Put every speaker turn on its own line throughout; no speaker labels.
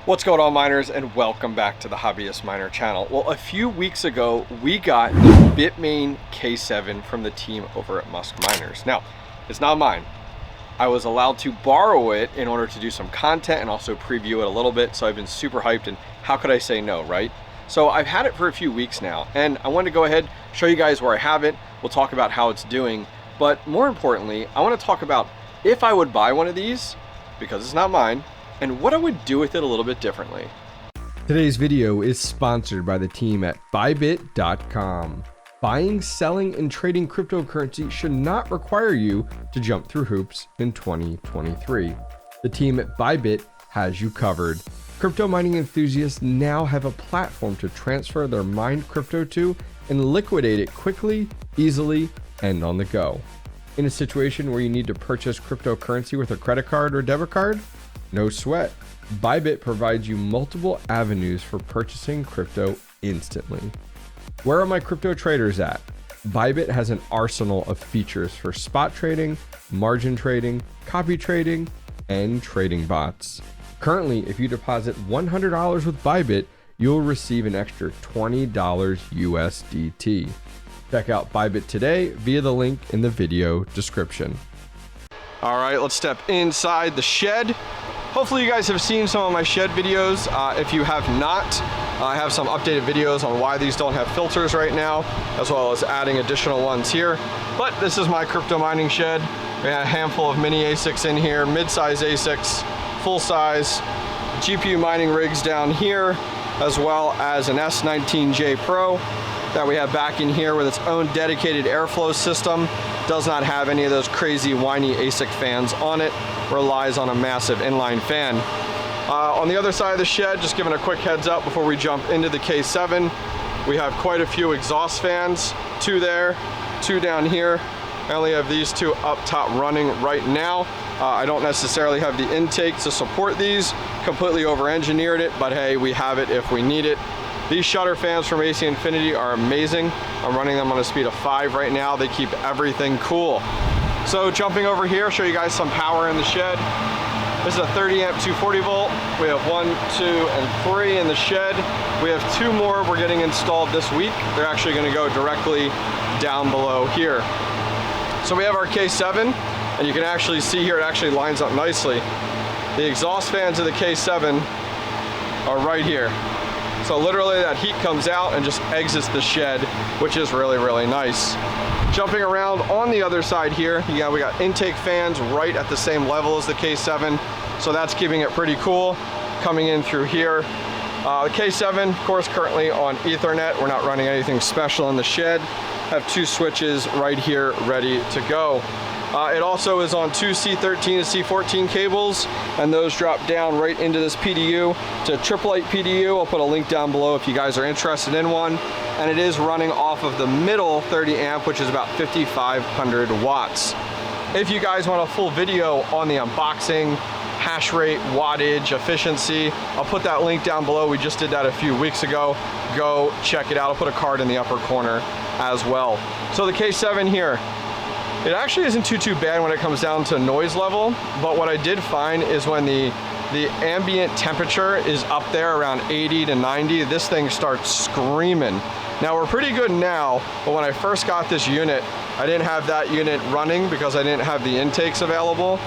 What's going on, miners, and welcome back to the Hobbyist Miner channel. Well, a few weeks ago we got the Bitmain K7 from the team over at MASSIVE Miners. Now, it's not mine. I was allowed to borrow it in order to do some content and also preview it a little bit, so I've been super hyped, and how could I say no, right? So I've had it for a few weeks now, and I wanted to go ahead, show you guys where I have it. We'll talk about how it's doing, but more importantly, I want to talk about if I would buy one of these, because it's not mine, and what I would do with it a little bit differently. Today's video is sponsored by the team at Bybit.com. Buying, selling, and trading cryptocurrency should not require you to jump through hoops in 2023. The team at Bybit has you covered. Crypto mining enthusiasts now have a platform to transfer their mined crypto to and liquidate it quickly, easily, and on the go. In a situation where you need to purchase cryptocurrency with a credit card or debit card, no sweat. Bybit provides you multiple avenues for purchasing crypto instantly. Where are my crypto traders at? Bybit has an arsenal of features for spot trading, margin trading, copy trading, and trading bots. Currently, if you deposit $100 with Bybit, you'll receive an extra $20 USDT. Check out Bybit today via the link in the video description. All right, let's step inside the shed. Hopefully you guys have seen some of my shed videos. If you have not, I have some updated videos on why these don't have filters right now, as well as adding additional ones here. But this is my crypto mining shed. We have a handful of mini ASICs in here, mid-size ASICs, full-size GPU mining rigs down here, as well as an S19J Pro that we have back in here with its own dedicated airflow system. Does not have any of those crazy whiny ASIC fans on it. Relies on a massive inline fan. On the other side of the shed, just giving a quick heads up before we jump into the K7, we have quite a few exhaust fans, two there, two down here. I only have these two up top running right now. I don't necessarily have the intake to support these, completely over-engineered it, but hey, we have it if we need it. These shutter fans from AC Infinity are amazing. I'm running them on a speed of 5 right now. They keep everything cool. So jumping over here, show you guys some power in the shed. This is a 30 amp 240 volt. We have 1, 2, and 3 in the shed. We have 2 more we're getting installed this week. They're actually gonna go directly down below here. So we have our K7, and you can actually see here, it actually lines up nicely. The exhaust fans of the K7 are right here. So literally that heat comes out and just exits the shed, which is really, really nice. Jumping around on the other side here, we got intake fans right at the same level as the K7, so that's keeping it pretty cool. Coming in through here. The K7, of course, currently on Ethernet. We're not running anything special in the shed. Have 2 switches right here ready to go. It also is on 2 C13 to C14 cables, and those drop down right into this PDU to AAA PDU. I'll put a link down below if you guys are interested in one. And it is running off of the middle 30 amp, which is about 5,500 watts. If you guys want a full video on the unboxing, hash rate, wattage, efficiency, I'll put that link down below. We just did that a few weeks ago. Go check it out. I'll put a card in the upper corner as well. So the K7 here, it actually isn't too bad when it comes down to noise level, but what I did find is when the ambient temperature is up there around 80 to 90, this thing starts screaming. Now we're pretty good now, but when I first got this unit, I didn't have that unit running because I didn't have the intakes available,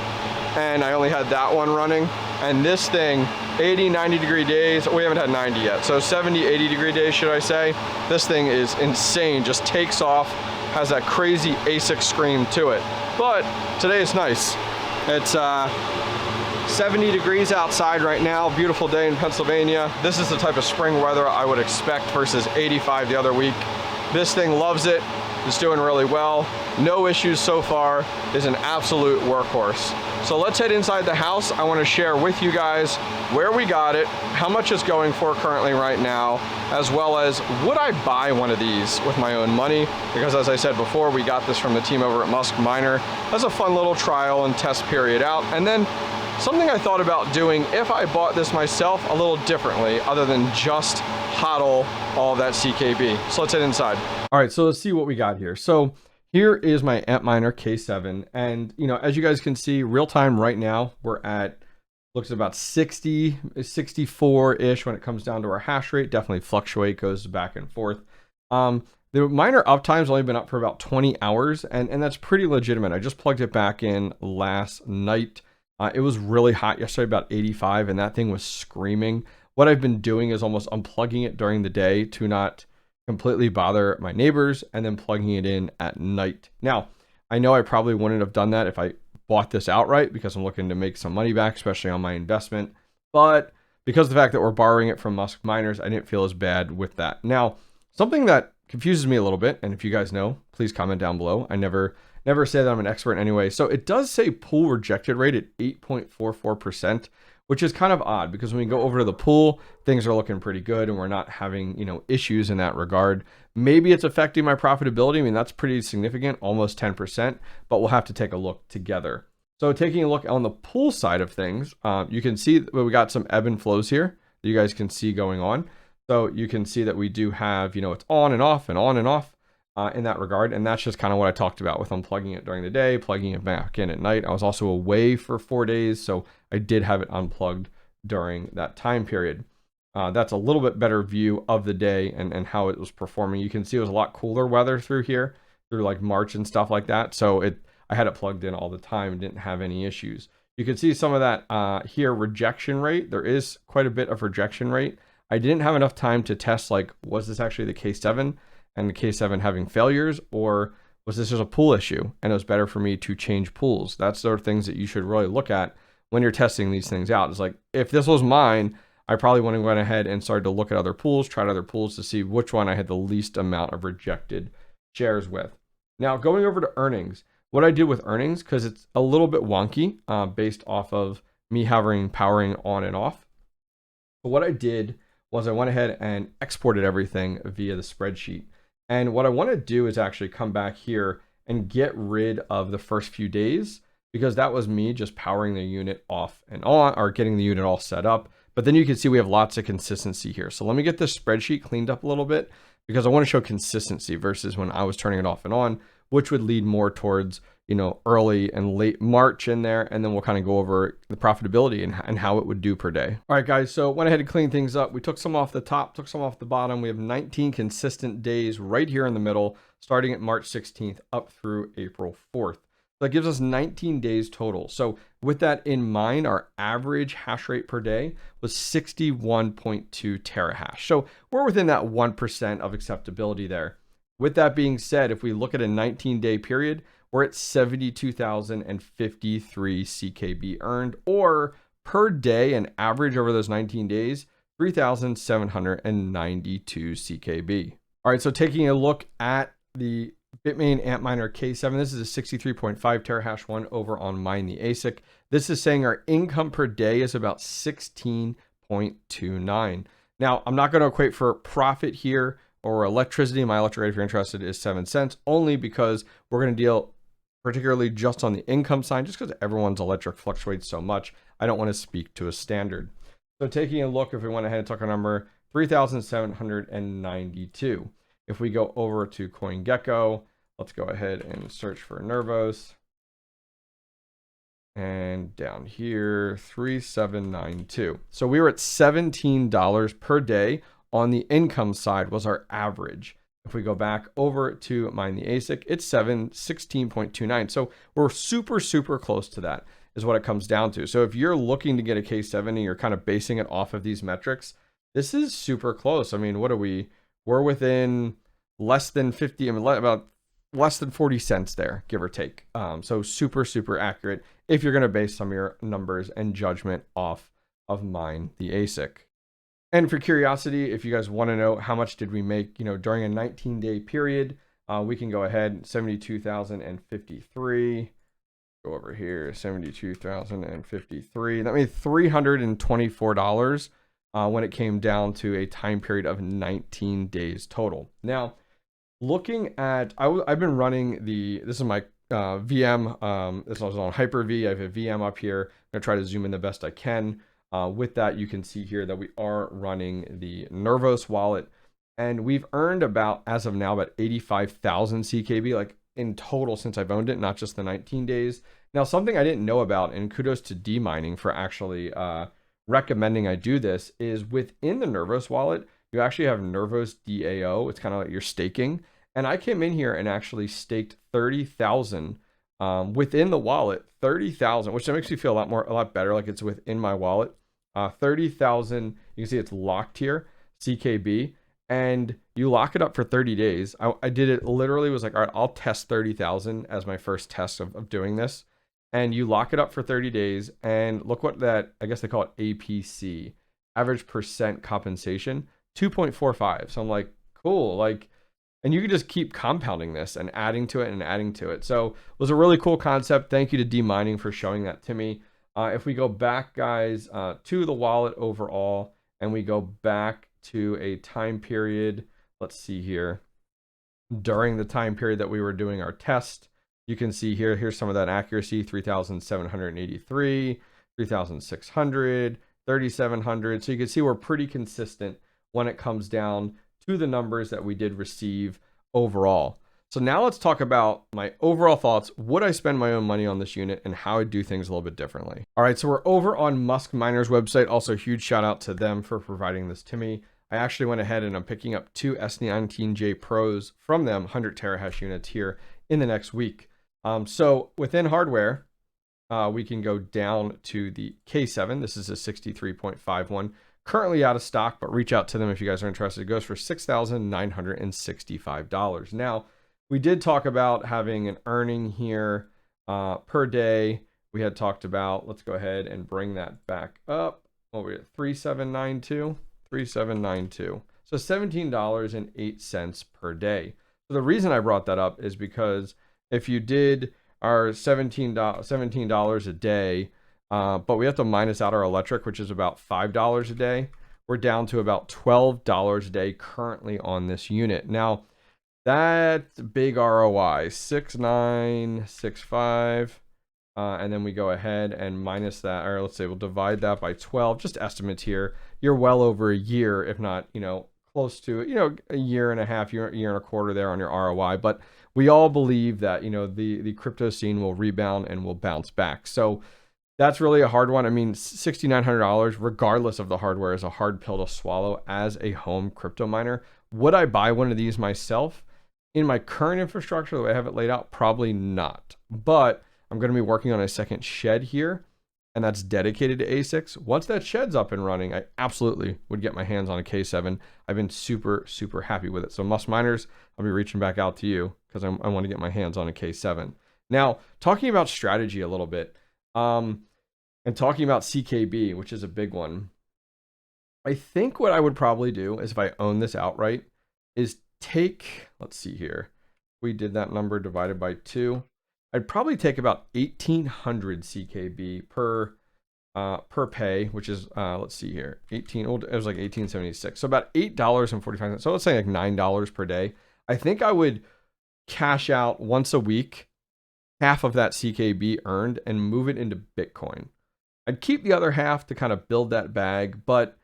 and I only had that one running. And this thing, 80, 90 degree days, we haven't had 90 yet, so 70, 80 degree days, should I say, this thing is insane, just takes off, has that crazy ASIC scream to it. But today it's nice. It's 70 degrees outside right now, beautiful day in Pennsylvania. This is the type of spring weather I would expect versus 85 the other week. This thing loves it, it's doing really well. No issues so far, is an absolute workhorse. So let's head inside the house. I want to share with you guys where we got it, how much it's going for currently right now, as well as would I buy one of these with my own money? Because as I said before, we got this from the team over at MASSIVE Miner as a fun little trial and test period out. And then something I thought about doing if I bought this myself a little differently, other than just hodl all of that CKB. So let's head inside. All right, so let's see what we got here. So here is my Antminer K7, and as you guys can see, real time right now, we're at looks about 60, 64-ish when it comes down to our hash rate. Definitely fluctuate, goes back and forth. The miner uptime's only been up for about 20 hours, and that's pretty legitimate. I just plugged it back in last night. It was really hot yesterday, about 85, and that thing was screaming. What I've been doing is almost unplugging it during the day to not completely bother my neighbors, and then plugging it in at night. Now, I know I probably wouldn't have done that if I bought this outright, because I'm looking to make some money back, especially on my investment. But because of the fact that we're borrowing it from Musk Miners, I didn't feel as bad with that. Now, something that confuses me a little bit, and if you guys know, please comment down below. I never say that I'm an expert anyway. So it does say pool rejected rate at 8.44%, which is kind of odd, because when we go over to the pool, things are looking pretty good and we're not having, issues in that regard. Maybe it's affecting my profitability. I mean, that's pretty significant, almost 10%, but we'll have to take a look together. So taking a look on the pool side of things, you can see that we got some ebb and flows here that you guys can see going on. So you can see that we do have, it's on and off and on and off in that regard. And that's just kind of what I talked about with unplugging it during the day, plugging it back in at night. I was also away for 4 days, so I did have it unplugged during that time period. That's a little bit better view of the day and how it was performing. You can see it was a lot cooler weather through here, through like March and stuff like that. So I had it plugged in all the time and didn't have any issues. You can see some of that here, rejection rate. There is quite a bit of rejection rate. I didn't have enough time to test, like, was this actually the K7 and the K7 having failures, or was this just a pool issue and it was better for me to change pools? That's sort of things that you should really look at when you're testing these things out. It's like, if this was mine, I probably would have went ahead and started to look at other pools, tried other pools to see which one I had the least amount of rejected shares with. Now, going over to earnings, what I did with earnings, because it's a little bit wonky based off of me powering on and off. But what I did was I went ahead and exported everything via the spreadsheet. And what I want to do is actually come back here and get rid of the first few days, because that was me just powering the unit off and on, or getting the unit all set up. But then you can see we have lots of consistency here. So let me get this spreadsheet cleaned up a little bit, because I want to show consistency versus when I was turning it off and on, which would lead more towards, early and late March in there. And then we'll kind of go over the profitability and how it would do per day. All right, guys. So went ahead and cleaned things up. We took some off the top, took some off the bottom. We have 19 consistent days right here in the middle, starting at March 16th up through April 4th. That gives us 19 days total. So with that in mind, our average hash rate per day was 61.2 terahash. So we're within that 1% of acceptability there. With that being said, if we look at a 19-day period, we're at 72,053 CKB earned, or per day, an average over those 19 days, 3,792 CKB. All right, so taking a look at the Bitmain Antminer K7, this is a 63.5 terahash one over on Mine the ASIC. This is saying our income per day is about 16.29. Now, I'm not going to equate for profit here or electricity. My electric rate, if you're interested, is 7 cents, only because we're going to deal particularly just on the income side, just because everyone's electric fluctuates so much. I don't want to speak to a standard. So taking a look, if we went ahead and took our number, 3,792. If we go over to CoinGecko, let's go ahead and search for Nervos. And down here, 3792. So we were at $17 per day on the income side was our average. If we go back over to Mine the ASIC, it's 16.29. So we're super, super close to that is what it comes down to. So if you're looking to get a K7 and you're kind of basing it off of these metrics, this is super close. I mean, what are we? We're within less than 50, about less than 40 cents there, give or take. So super, super accurate if you're going to base some of your numbers and judgment off of Mine the ASIC. And for curiosity, if you guys want to know how much did we make, during a 19-day period, we can go ahead, 72,053. Go over here, 72,053. That made $324 when it came down to a time period of 19 days total. Now, looking at, I've been running this is my VM. This was on Hyper-V. I have a VM up here. I'm going to try to zoom in the best I can. With that, you can see here that we are running the Nervos wallet, and we've earned about, as of now, about 85,000 CKB, like in total since I've owned it, not just the 19 days. Now, something I didn't know about, and kudos to 𝐷mining for actually recommending I do this, is within the Nervos wallet, you actually have Nervos DAO. It's kind of like you're staking. And I came in here and actually staked 30,000 within the wallet, 30,000, which makes me feel a lot better, like it's within my wallet. 30,000, you can see it's locked here, CKB, and you lock it up for 30 days. I did it, literally was like, all right, I'll test 30,000 as my first test of doing this. And you lock it up for 30 days, and look what that, I guess they call it APC, average percent compensation, 2.45. So I'm like, cool, like, and you can just keep compounding this and adding to it and adding to it. So it was a really cool concept. Thank you to 𝐷mining for showing that to me. If we go back, guys, to the wallet overall, and we go back to a time period, let's see here, during the time period that we were doing our test, you can see here, here's some of that accuracy, 3,783, 3,600, 3,700. So you can see we're pretty consistent when it comes down to the numbers that we did receive overall. So now let's talk about my overall thoughts. Would I spend my own money on this unit and how I do things a little bit differently? All right, so we're over on Musk Miner's website. Also, huge shout out to them for providing this to me. I actually went ahead and I'm picking up 2 S19J Pros from them, 100 terahash units here in the next week. So within hardware, we can go down to the K7. This is a 63.51. Currently out of stock, but reach out to them if you guys are interested. It goes for $6,965. Now, we did talk about having an earning here per day. We had talked about, let's go ahead and bring that back up. What were we at? 3792. 3792. So $17.08 per day. So the reason I brought that up is because if you did our $17 a day, but we have to minus out our electric, which is about $5 a day, we're down to about $12 a day currently on this unit. Now, that's big ROI, 6965. And then we go ahead and minus that, or let's say we'll divide that by 12, just estimates here. You're well over a year, if not, close to, a year and a half, year and a quarter there on your ROI. But we all believe that, the crypto scene will rebound and will bounce back. So that's really a hard one. I mean, $6,900, regardless of the hardware, is a hard pill to swallow as a home crypto miner. Would I buy one of these myself? In my current infrastructure, the way I have it laid out, probably not. But I'm going to be working on a second shed here, and that's dedicated to ASICs. Once that shed's up and running, I absolutely would get my hands on a K7. I've been super, super happy with it. So Musk Miners, I'll be reaching back out to you because I want to get my hands on a K7. Now, talking about strategy a little bit, and talking about CKB, which is a big one. I think what I would probably do is, if I own this outright, is take, let's see here, we did that number divided by 2. I'd probably take about 1,800 CKB per pay, which is, let's see here, it was like 1876. So about $8.45. So let's say like $9 per day. I think I would cash out once a week, half of that CKB earned, and move it into Bitcoin. I'd keep the other half to kind of build that bag, but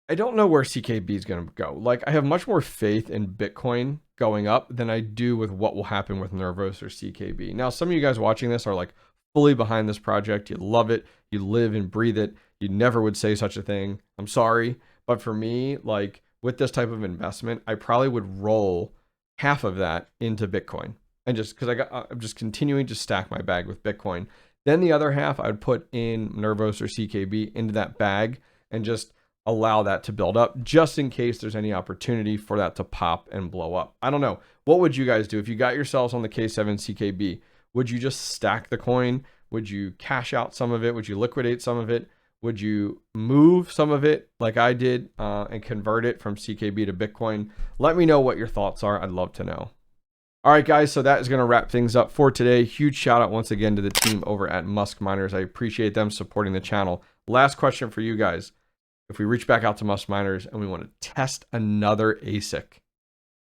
I don't know where CKB is going to go. Like, I have much more faith in Bitcoin going up than I do with what will happen with Nervos or CKB. Now, some of you guys watching this are like fully behind this project. You love it. You live and breathe it. You never would say such a thing. I'm sorry. But for me, like with this type of investment, I probably would roll half of that into Bitcoin. And just because I'm just continuing to stack my bag with Bitcoin. Then the other half I would put in Nervos or CKB into that bag and just allow that to build up just in case there's any opportunity for that to pop and blow up. I don't know. What would you guys do if you got yourselves on the K7 CKB? Would you just stack the coin? Would you cash out some of it? Would you liquidate some of it? Would you move some of it like I did and convert it from CKB to Bitcoin? Let me know what your thoughts are. I'd love to know. All right, guys, so that is going to wrap things up for today. Huge shout out once again to the team over at Musk Miners. I appreciate them supporting the channel. Last question for you guys. If we reach back out to Musk Miners and we want to test another ASIC,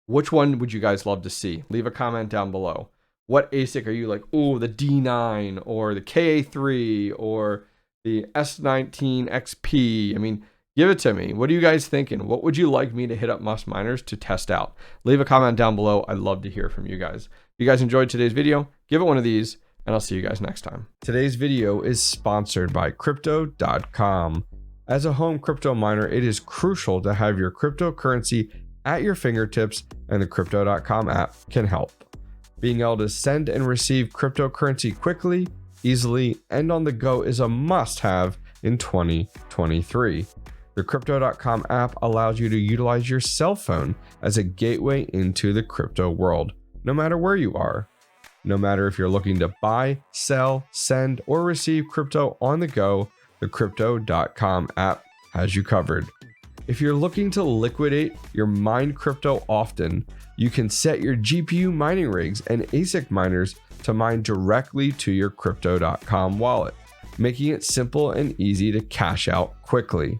which one would you guys love to see? Leave a comment down below. What ASIC are you like, oh, the D9 or the KA3 or the S19 XP? I mean, give it to me. What are you guys thinking? What would you like me to hit up Musk Miners to test out? Leave a comment down below. I'd love to hear from you guys. If you guys enjoyed today's video, give it one of these. and I'll see you guys next time. Today's video is sponsored by Crypto.com. As a home crypto miner, it is crucial to have your cryptocurrency at your fingertips, and the Crypto.com app can help. Being able to send and receive cryptocurrency quickly, easily, and on the go is a must-have in 2023. The Crypto.com app allows you to utilize your cell phone as a gateway into the crypto world, no matter where you are. No matter if you're looking to buy, sell, send, or receive crypto on the go, the Crypto.com app has you covered. If you're looking to liquidate your mined crypto often, you can set your GPU mining rigs and ASIC miners to mine directly to your Crypto.com wallet, making it simple and easy to cash out quickly.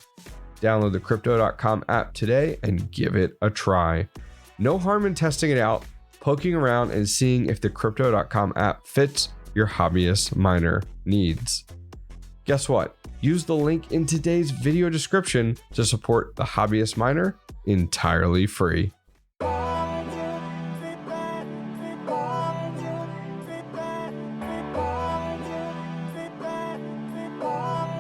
Download the Crypto.com app today and give it a try. No harm in testing it out, poking around, and seeing if the Crypto.com app fits your hobbyist miner needs. Guess what? Use the link in today's video description to support the Hobbyist Miner entirely free.